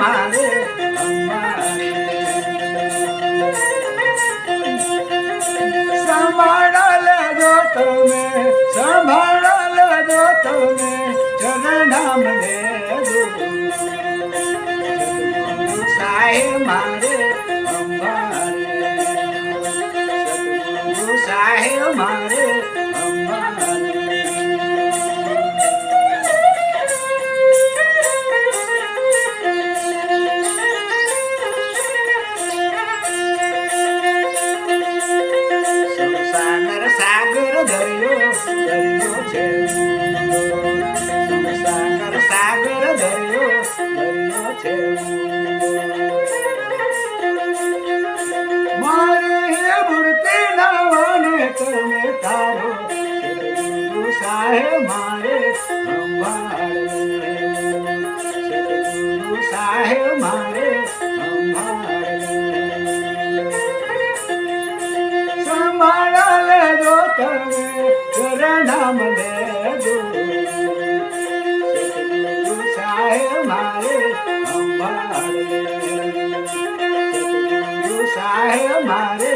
મારે અમારે સંભાળ લેજો તમે સંભાળ લેજો તમે ચરણામ લેજો સાહેબ મારે અમારે સાહેબ મારે સાગર દરિયો દરિયો છે સાગર દરિયો દરિયો છે મારી મૂર્તિ નાવાને તમે તારો સદગુરુ સાહેબ મારે સંભાળ સદગુરુ સાહેબ મારે સંભાળ લેજો તમે ચરણામ લેજો સદગુરુ સાહેબ મારે સંભાળ સદગુરુ સાહેબ મારે